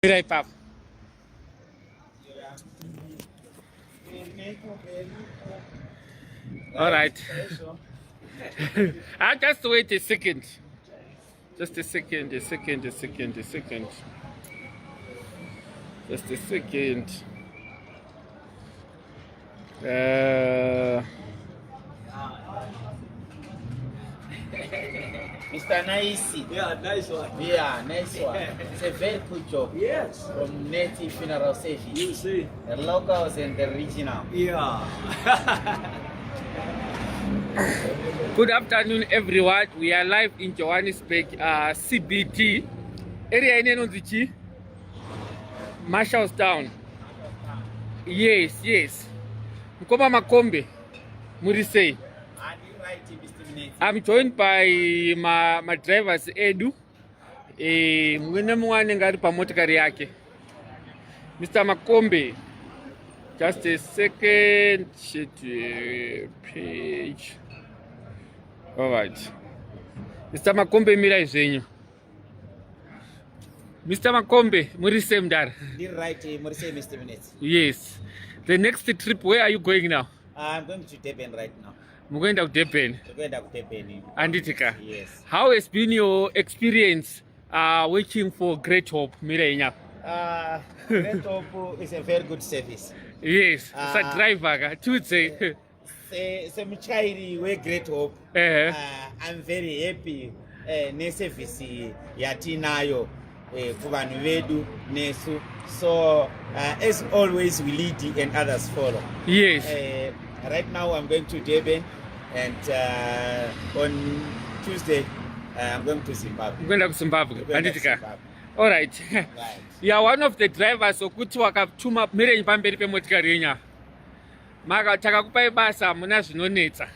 Right, Pap. All right. I'll just wait a second. Just a second. Just a second. Mr. Nice. Yeah, nice one. Yeah, nice one. It's a very good job. Yes. From Native Funeral Service. You see. The locals and the regional. Yeah. Good afternoon, everyone. We are live in Johannesburg, CBT. Area in Enonzichi. Marshall's Town. Yes. Mkoma Makombe. Murisei. I'm joined by my drivers Edu. Mwene mwane ngari pamotikari yake. Mr. Makombe. Just a second. Page. All right. Mr. Makombe mira zvenyu. Mr. Makombe, murise mdara. Right, Murise, Mr. Minutes. Yes. The next trip, where are you going now? I'm going to Durban right now. I'm going to Durban. Anditika. Yes. How has been your experience working for Great Hope, Mirenya? Great Hope is a very good service. Yes. It's a driver, Tuesday. Semuchairi we Great Hope. I'm very happy. Ne service yatinayo kuvanhu vedu nesu. So as always we lead and others follow. Yes. Right now I'm going to Durban, and on Tuesday I'm going to Zimbabwe. Going to Zimbabwe. Anditika. All right. You are one of the drivers okuti wakatuma mirenyi pamberi pemotikari yenya. Maka takakupai basa muna zvinonetsa.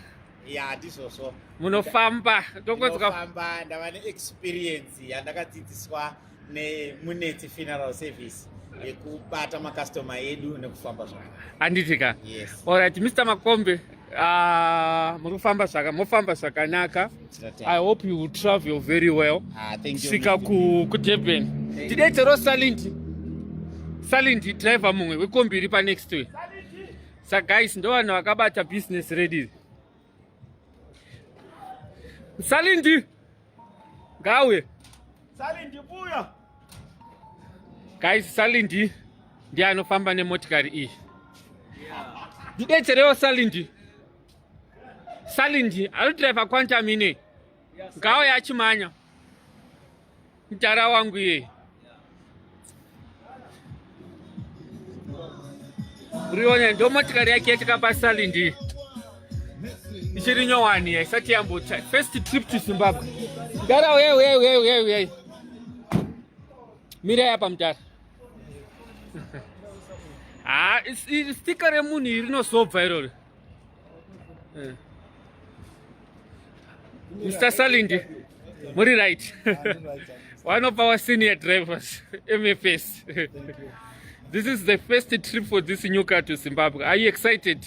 Yeah, ndizvozvo. Munofamba. Munofamba ndava neexperience yandakadzidziswa neMuneti Funeral Service. Yekubata makastoma edu nekufamba zvaka. Anditika. Yes. All right, Mr. Makombe. Mofamba zvakanaka. I hope you will travel very well. Thank you. Sika ku Durban. Tidetero Salindi driver mumwe wekombi iri pa next way. So guys, ndo vanhu vakabata business ready. Salindi. Gawe. Salindi buya. Guys, Salindi ndiye anofamba nemotikari iyi. Didetserewo Salindi. Salindi alidriver quantum ine. Ngawo yachimanya. Mtara wangu ye. Uriona ndo motikari yake yatikapa Salindi. Ichiri nyowani isati yambotsa. First trip to Zimbabwe. Gara we. Mira hapa mtara. Sticker remunhu rinosobva iroro. Mr. Salindi, muri right. One of our senior drivers, MFS. This is the first trip for this new car to Zimbabwe. Are you excited?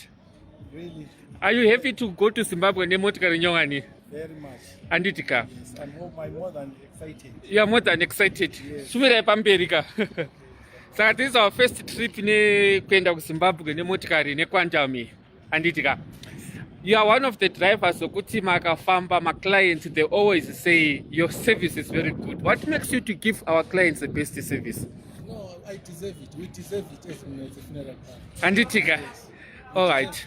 Really? Are you happy to go to Zimbabwe nemotikari nyowani? Very much. Anditika. Yes, I'm more than excited. You are more than excited. Shumira pamberi ka. Saka this is our first trip kuenda ku Zimbabwe nemotikari nequantum. Anditika. You are one of the drivers okuti makafamba my clients, they always say your service is very good. What makes you to give our clients the best service? No, I deserve it. We deserve it as a funeral car. Anditika. All right.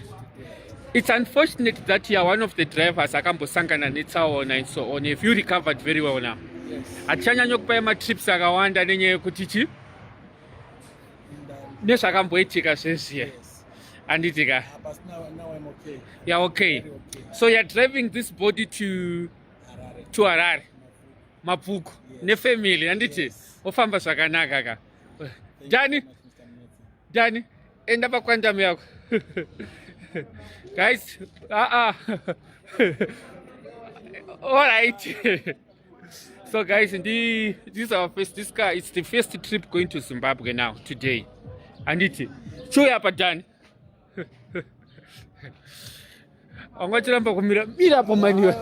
It's unfortunate that you are one of the drivers akambosangana netsaona and so on. If you recovered very well now. Yes. Achanyanya kupa matrips akawanda nenyaya yekuti chi nezvakamboitika zvezviye. Yes. Anditika. But now I'm okay. You're okay. Very okay. So you're driving this body to Harare. Mapuku. Nefamily. Anditi. Ofamba zvakanaka ka. Jani. Enda pa quantum yako. Guys, all right. So guys, this is our first. This car is the first trip going to Zimbabwe now today, and it. Show up done. Angachiramba kumira mira pomaniwa.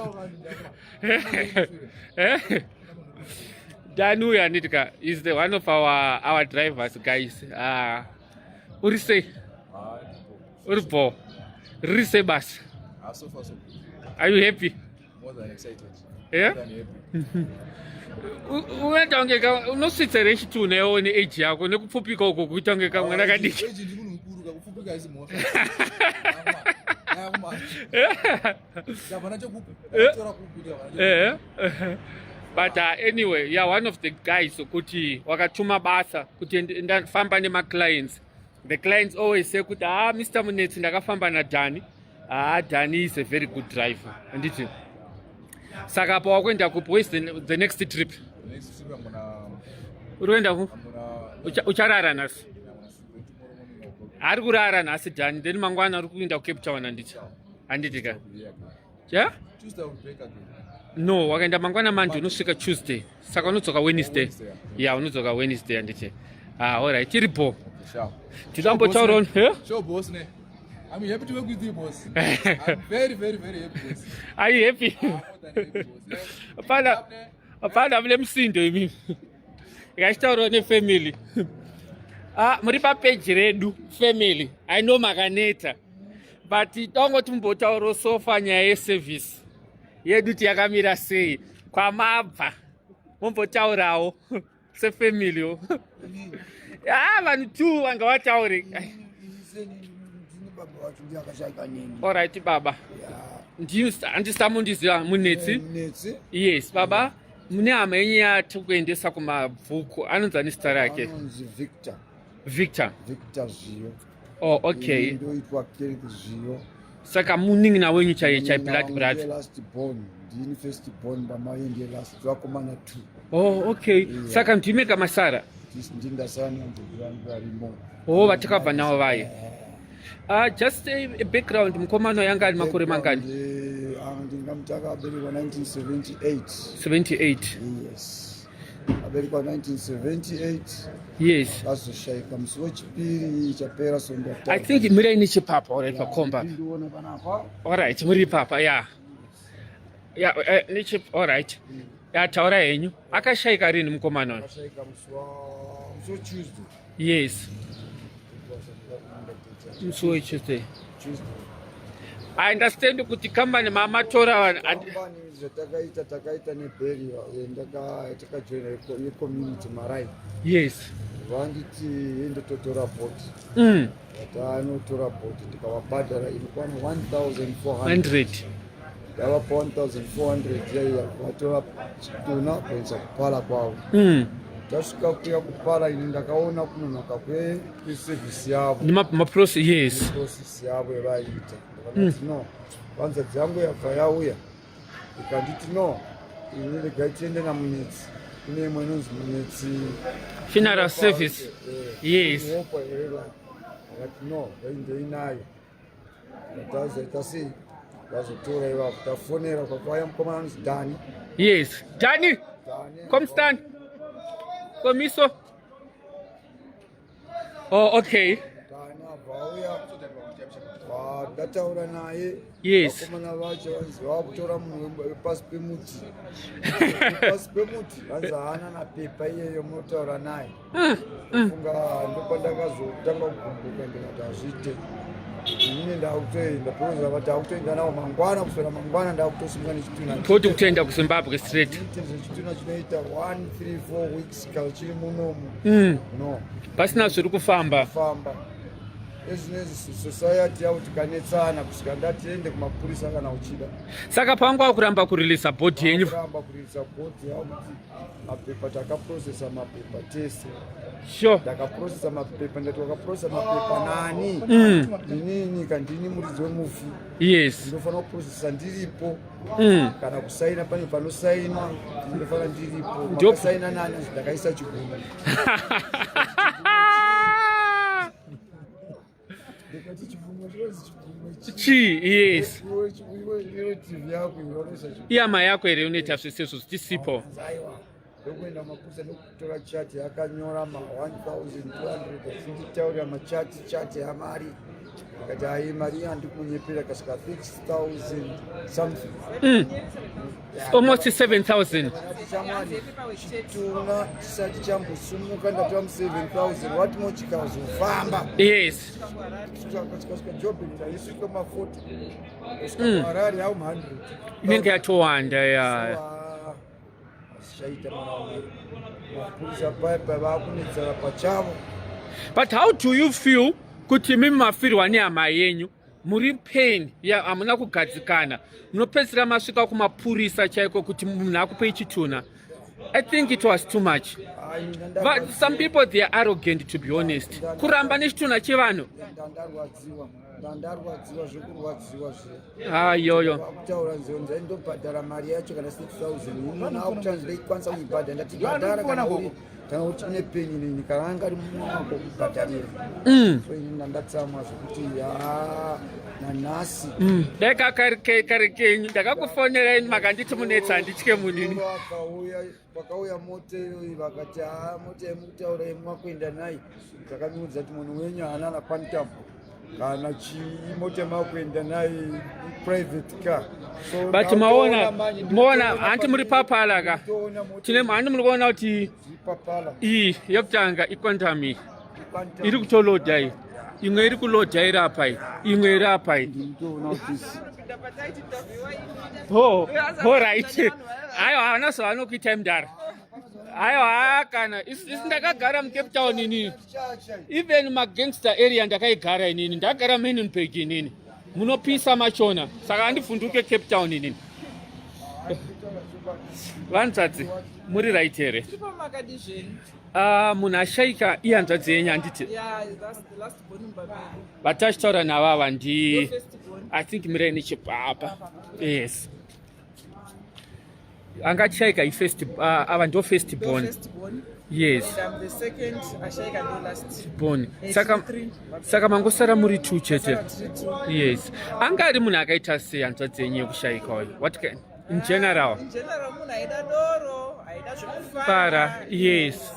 Danu Anitka is the one of our drivers, guys. Urise. Urbo. Urise bus. So far so good. Are you happy? More than excited. Yeah? More than happy. Ungatangeka unoswitsere chitune ne age yako nekupfupika uko kuitangeka mwana kadiki. Age ndi munhu mukuru kakupfupika isi mosha. But anyway, yeah, one of the guys kuti wakatuma basa kuti ndafamba nema clients. The clients always say kuti Mr. Munetsi ndakafamba na Dani. Dani is a very good driver. Anditi. Saka pa wakwenda kupi, where's the next trip? The next trip I'm gonna Uruenda ku? Ucharara nasi. Ari kurara nasi Dani, then mangwana ari kuenda ku Cape Town anditi. Anditi ka. Yeah? Tuesday will break again. No, wakaenda mangwana Monday unosvika Tuesday. Saka unodzoka Wednesday. Yeah, unodzoka Wednesday anditi. All right, tiripo. Sure. Tidambotaura on here? Sure boss ne. I'm happy to work with you, boss. I'm very, very, very happy, boss. Are you happy? More than happy, boss. Apana vile msindo imi. Ikashitaura ne family. Muri pa page redu family. I know makaneta. But tongo tumbotaura sofa nyaya yeservice. Yedu tiyakamira sei. Kwamabva. Mumbotaurawo se family. Vanhu tu vanga vataure. All right, Baba. Andisamundiziva Munetsi. Yes, Baba. Mune hama yenyu yatikuendesa kumabhuku. Anonzi ani zita rake? Victor. Victor. Victor Zviyo. Oh, okay. Ndoitwa Kirk Zviyo. Saka munin'ina wenyu chai blood. Last born. Ndini first born bamai ndiye last. Vakomana 2. Oh, okay. Yeah. Saka ndimeka masara. Ndindasana ndikurangu arimo. Oh, vatakabva navo vaye. Just a background, mukomano yanga ari makore mangani? Ndingamutaka aberekwa 1978. 78. Yes. Aberekwa 1978. Yes. Azoshaika musi wechipiri chapera sonda. I think muri nechipapa already pakomba. Ndinoona panapa. All right, muri papa, yeah. Yeah, all right. Taura henyu. Akashaika rini mukomano? Akashaika musi Tuesday. Yes. Musi Tuesday. I understand kuti company mama tora company takaita neberi takajoina community marai. Yes. Vanditi ende totora port. Tanotora port tikavabhadhara inokwana 1400. Ndavapa 1400 yaiya vatora chituna kuendesa kupala kwavo. Tasvika kuya kupala ini ndakaona kunonaka kweservice yavo. Maprocess, yes. Process yavo yavaita. Ndakati no, panza dzangu yabva yauya. Ikanditi no, ini regai tiende naMunetsi. Kune imwe inonzi Munetsi funeral service. Yes. Ndakati no, ndeinayo. Ndatazaita sei. Vazotora ivavo tafonera kwakauya mukomana anonzi Dani. Yes. Dani, come stand. Komiso. Oh, okay. Dani abvauya ndataura naye. Yes. Vakomana vacho vanzi vakutora munhu wepasi pemuti. Pasi pemuti vanzi haana napepa iyeyo munotaura naye. Funga ndopandakazotanga kugumbuka ndikati hazviite. Ini ndakutoenda proza vati akutoenda nawo mangwana kusvika mangwana ndakutosunga nechituna. Poti kutoenda kuZimbabwe straight. Chituna chinoita 1-3-4 weeks kala chiri munomu. No. Pasina zviri kufamba. Ezvinezvi society yavo tikanetsana kusvika ndatiende kumapurisa kana uchida. Saka pangwa kuramba kurilisa bhodhi yenyu. Kuramba kurilisa bhodhi yavo kuti mapepa takaprocessa mapepa tese. Sure. Ndakaprocessa mapepa ndati wakaprocessa mapepa nani? Inini kandini muridzi wemufi. Yes. Ndinofanira kuprocessa ndiripo. Kana kusaina pane panosainwa ndinofanira ndiripo. Ndinosaina nani ndakaisa chigumbu. Yes. Iyama yako ere unoita zvesezvo zvichisipo. Ndokuenda mapurisa ndokutora chati yakanyora ma 1200 achinditaurira machati yamari akati hai mari yandikunyepera kasvika 6,000 something. Almost 7,000. Shamwari chitunga chisati chambosumuka ndatoa mu7,000 wati mochikazofamba. Yes. Kasvika Joburg ndaisvika ma40 kasvika Harare au 100 Inenge yatowanda ya. Shaita mapurisa paipa vakunetsera pachavo. But how do you feel kuti mimi mafirwa nehama yenyu muri pain ya amuna kugadzikana munopedzisira masvika kumapurisa chaiko kuti munhu akupei chituna? I think it was too much. But some people, they are arrogant, to be honest. Kuramba nechituna chevanhu. Ndandarwadziwa zvokurwadziwa zve. Yoyo. Kutaura nzonzi ndobhadhara mari yacho kana 6,000. Munhu akutanzi ndikwanisa kuibhadhara ndatibhadhara kana uri kana uchine peni nini kana angari munhu akubhadharira. So ini ndatsamwa zvokuti nanhasi. Deka karikenyu ndakakufonera ini makanditi munetsa nditye munini. Vakauya moteyo vakati mota yemutaura yemwakuenda nayi takamiudza kuti munhu wenyu haana nakwanitambo kana chimota makuenda nayi private car. But maona hanti muri papala ka tine handi muri kuona kuti iyi yekutanga ikwantami iri kutoloda iyi imwe iri kuloda iri apa iyi imwe iri apa iyi. Alright. Ayo haana zvavanokuita mudhara. Ayo kana isi ndakagara muCape Town inini, even magangster area ndakaigara inini, ndakagara Menenberg inini, munopisa machona, saka handivhunduke Cape Town inini. Vanzadzi muri right here. Munhu ashaika ihanzvadzi yenyu handiti vatachitaura navava ndi I think mirai nechipapa. Yes. Angachaika ava ndo first born. Yes. And I'm the second ashaika no last born. Saka mangosara muri 2 chete. Yes. Angari munhu akaita sei hanzvadzi yenyu yekushaika uyu? What can in general? In general munhu aida doro, aida zvekufara. Yes.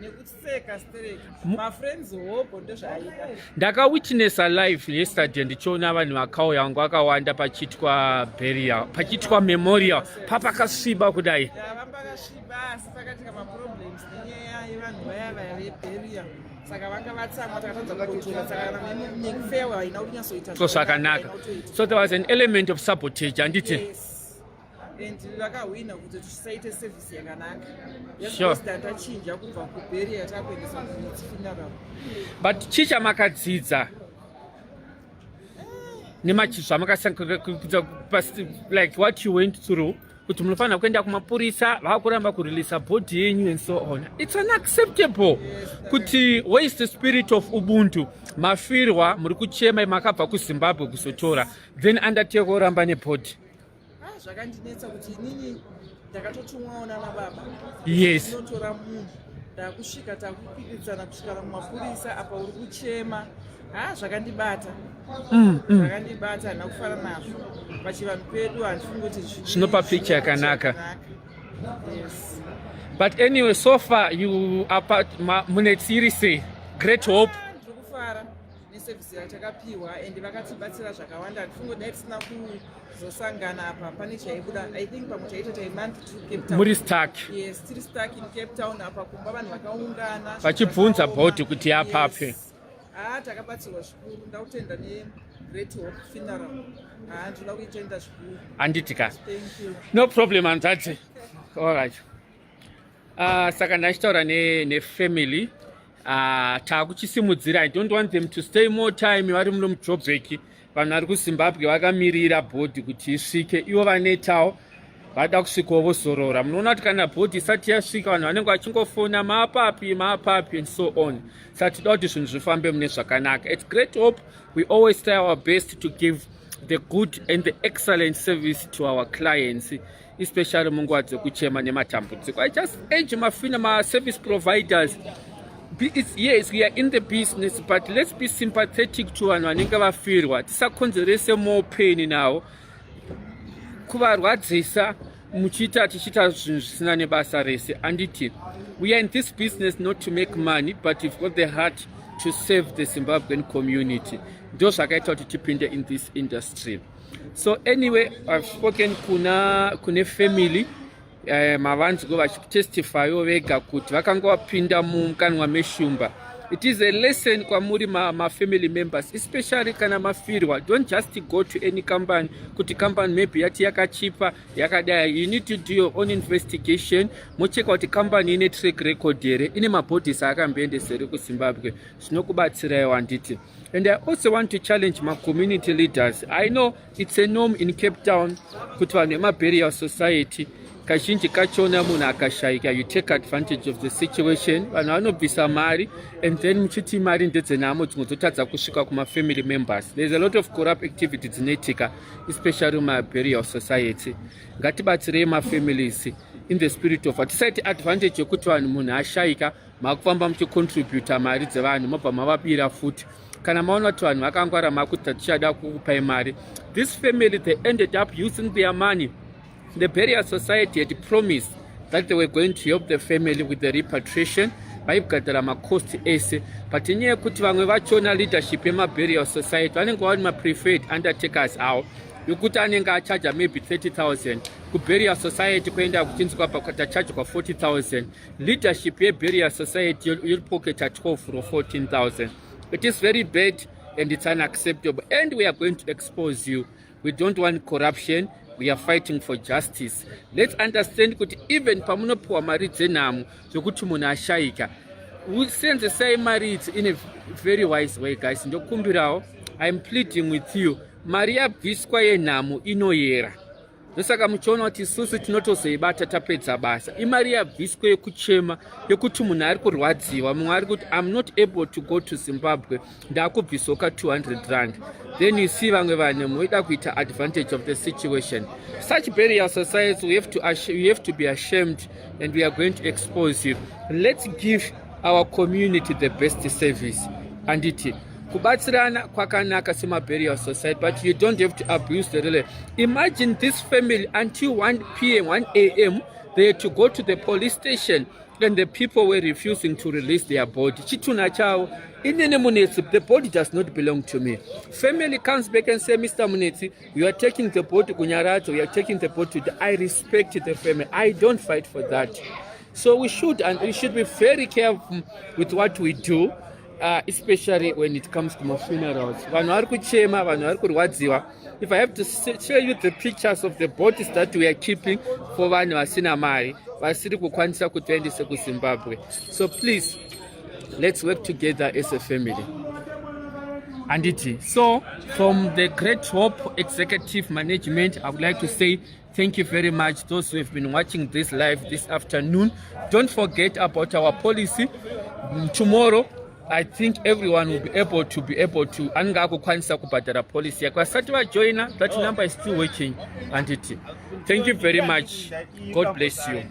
Nekutseka stereka. My friends hope ndozvaida. Ndakawitnessa live yesterday ndichiona vanhu vakauya vangu vakawanda pachitwa burial, pachitwa memorial, papakasviba kudai. Vambakasviba asi pakatika maproblems nenyaya yevanhu vaya veburial. Saka vanga vatsamwa takatadza kukontrola saka kana farewell haina kunyatsoita zvakanaka. So there was an element of sabotage handiti? Yes. And vakahwina kuti tisaite service yakanaka. Sure. Tachinja kubva kuburial takuendesa kufuneral. But chicha makadzidza nemachizva like what you went through kuti munofanira kuenda kumapurisa vakuramba kureleasa body yenyu and so on. It's unacceptable. Kuti where is the spirit of ubuntu? Mafirwa muri kuchema makabva kuZimbabwe kuzotora then undertake kuramba nebody. Zvakandinetsa kuti inini ndakatotumwawo nababa. Yes. Tinotora munhu takusvika takupikidzana kusvika kumapurisa apa uri kuchema. Zvakandibata. Zvakandibata handina kufara nazvo. Pachivanhu pedu handifungi kuti zvinopa picture yakanaka. Yes. But anyway, so far you are part munetsiri Great Hope. Ndiri kufara neservice yatakapiwa and vakatibatsira zvakawanda. Ndifungo dai tisina kuzosangana apa pane chaibuda. I think pamwe chaitota month to Cape Town. Muri stuck. Yes, tiri stuck in Cape Town apa kumba vanhu vakaungana. Vachibvunza body kuti yapape. Takabatsirwa zvikuru. Ndakutenda neGreat Hope Funeral. Ndinoda kuitenda zvikuru. Handitika. Thank you. No problem hanzvadzi. All right. Saka ndachitaura nefamily. Takuchisimudzira. I don't want them to stay more time vari muno muJoburg. Vanhu vari kuZimbabwe vakamirira bhodhi kuti isvike. Ivo vanetawo vada kusvikawo vozorora. Munoona kuti kana bhodhi isati yasvika vanhu vanenge vachingofona mapapi and so on. Saka tinoda kuti zvinhu zvifambe mune zvakanaka. At Great Hope we always try our best to give the good and the excellent service to our clients, especially munguva dzekuchema nematambudziko. I just urge my service providers. Yes, we are in the business, but let's be sympathetic to vanhu vanenge vafirwa. Tisakonzerese more pain now. Kuvarwadzisa tichita zvinhu zvisina nebasa rese. Anditi, we are in this business not to make money, but we've got the heart to save the Zimbabwean community. Those are going to depend in this industry. So anyway, I've spoken kune family mavanzi go vachitestify vega kuti vakanga vapinda mumukanwa meshumba. It is a lesson kwamuri ma family members, especially kana mafirwa. Don't just go to any company kuti company maybe yati yakachipa yakadaya. You need to do your own investigation. Mocheka kuti company ine track record here, ine mabhodhisi akamboendesere kuZimbabwe. Zvinokubatsirai wanditi. And I also want to challenge my community leaders. I know it's a norm in Cape Town kuti vanhu vemaburial society kazhinji kachona munhu akashaika, you take advantage of the situation. Vanhu vanobvisa mari and then muchiti mari ndedzenhamo dzinozotadza kusvika kuma-family members. There's a lot of corrupt activity dzinoitika, especially mumaburial society. Ngatibatsirei mafamilies in the spirit of hatisaiti advantage yokuti vanhu munhu ashaika makufamba muchicontributa mari dzevanhu mobva mavabira futi. Kana maona kuti vanhu vakangwara makuti tichada kukupai mari. This family, they ended up using their money. The burial society had promised that they were going to help the family with the repatriation. Vaibhadhara macost ese, but inyaya yekuti vamwe vachona leadership yemaburial society vanenge vari ma-preferred undertakers avo yokuti anenge achaja maybe 30,000 kuburial society kuenda kuchinzwa pakatacharge kwa 40,000. Leadership yeburial society yopoketa 12 or 14,000. It is very bad and it's unacceptable, and we are going to expose you. We don't want corruption. We are fighting for justice. Let's understand that even pamunopuwa mari dzenhamo dzokuti munhu ashaika, we senzesai mari idzi in a very wise way, guys. Ndokumbirawo, I am pleading with you, mari yabviswa yenhamo inoyera. Ndosaka muchiona kuti isusu tinotozoibata tapedza basa. Imari yabviswa yekuchema yekuti munhu ari kurwadziwa, mumwe ari kuti I'm not able to go to Zimbabwe, ndakubvisoka 200 rand. Then you see vamwe vanhu muida kuita advantage of the situation. Such burial societies, we have to be ashamed, and we are going to expose you. Let's give our community the best service. And it kubatsirana kwakanaka semaburial society, but you don't have to abuse the relay. Imagine this family until 1 p.m., 1 a.m., they had to go to the police station, and the people were refusing to release their body. Chituna chao, inene Munetsi, the body does not belong to me. Family comes back and say, Mr. Munetsi, you are taking the body to Kunyarato, you are taking the body to I respect the family. I don't fight for that. So we should be very careful with what we do. Especially when it comes to my funerals. If I have to show you the pictures of the bodies that we are keeping for vanhu vasina mari, vasiri kukwanisa kutoendesa kuZimbabwe. So please, let's work together as a family. And it is. So from the Great Hope Executive Management, I would like to say thank you very much those who have been watching this live this afternoon. Don't forget about our policy. Tomorrow, I think everyone will be able to anga kukwanisa kubhadhara policy yako. Asati vajoina, that number is still working. And it. Thank you very much. God bless you.